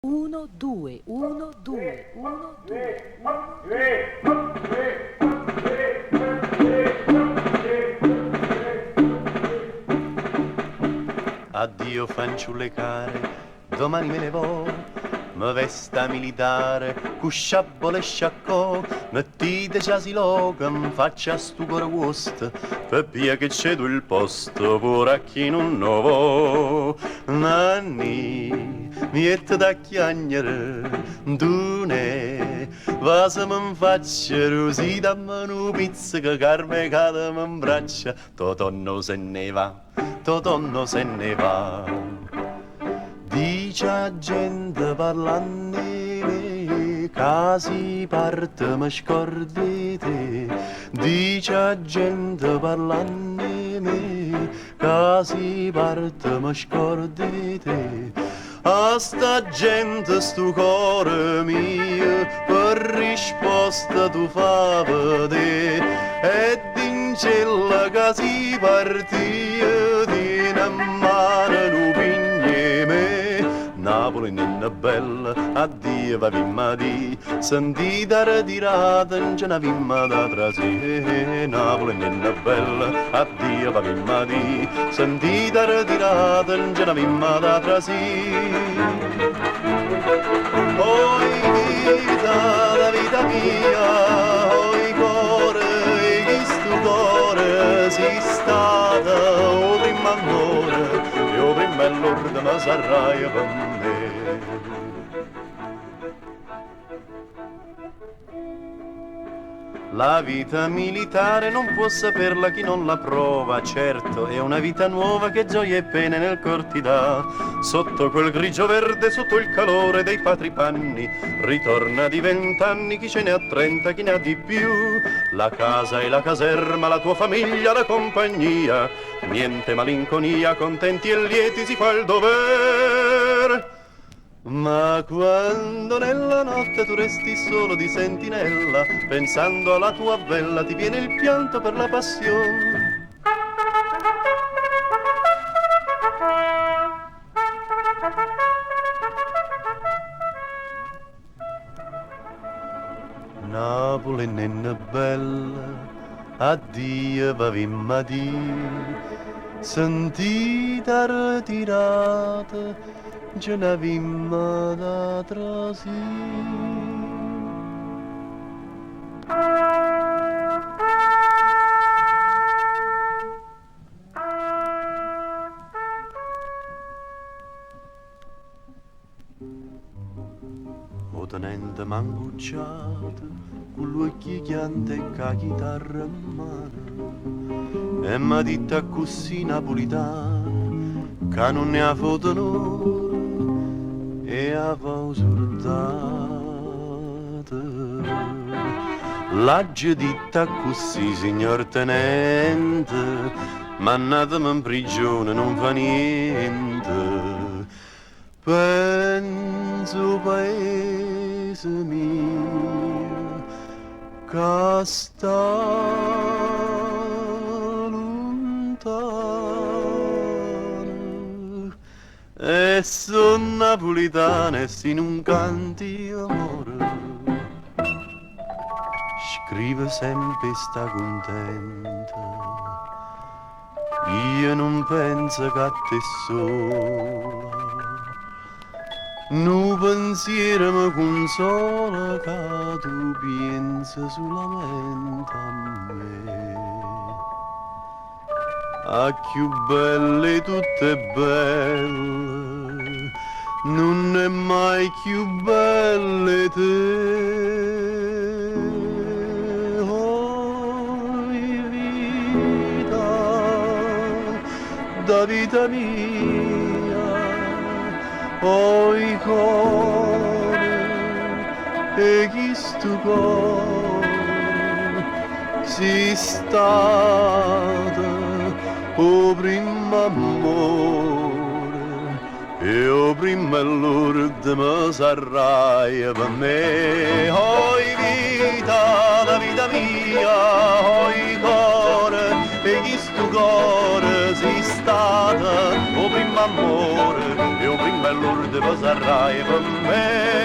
1, 2, 1, 2, 1, 2. Addio fanciulle care, domani me ne vo, me vesta militare, cu sciabbole e sciaccò, mettite già si loca, mi faccia stu coroguost, per via che cedo il posto, pure a chi non novo. Nanni, miette da chiagnere, tu ne, va se mi faccia così, dammi un pizza che carme cade mi braccia, Totonno se ne va. Totonno se ne va. Dice a gente parlando me, casi parte mi scordi te. Dice a gente parlando me, casi parte mi scordi te. A sta gente stu cuore mio, per risposta tu fa vedere, e d'incella che si partia di una mano nu pigne me. Napoli ninna bella, addio va vimma di, sentita ritirata in c'è una vimma da trasì. Napoli ninna bella, addio va vimma di, sentita ritirata in c'è una vimma da trasì. Oi vita, la vita mia, oi cuore, chi stu cuore si stata, o prima amore, e o prima è l'orda ma sarrai per me. La vita militare non può saperla chi non la prova, certo è una vita nuova che gioia e pene nel cor ti dà. Sotto quel grigio verde, sotto il calore dei patri panni, ritorna di 20 anni chi ce ne ha 30, chi ne ha di più. La casa e la caserma, la tua famiglia, la compagnia, niente malinconia, contenti e lieti si fa il dover. Ma quando nella notte tu resti solo di sentinella, pensando alla tua bella ti viene il pianto per la passione. Napoli nenna bella, addio va vimma di, sentita ritirata, ce ne vimma da trasì. O tenente mangucciato, con l'occhio chiante e ca chitarra in mano, e m'ha detta così napolitana, che non ne ha foto n'ora, e avevo usurtata. L'agge ditta così, signor tenente, mannatemi in prigione non fa niente. Penso paese mio, che sta lontano, e son napolitana e si non canti amore, scrive sempre sta contenta, io non penso che a te sola, nu pensiero mi consola che tu pensi solamente a me. A più belle tutte belle, non è mai più belle te. Oh vita, da vita mia, oh cuore, e chi stu cuore si stata, o prima amore, e o prima l'orde mi sarrai per me. Oi vita, la vita mia, oi cuore, e chi stu cuore sei stata o primo amore e o primo e l'ultimo sarai per me.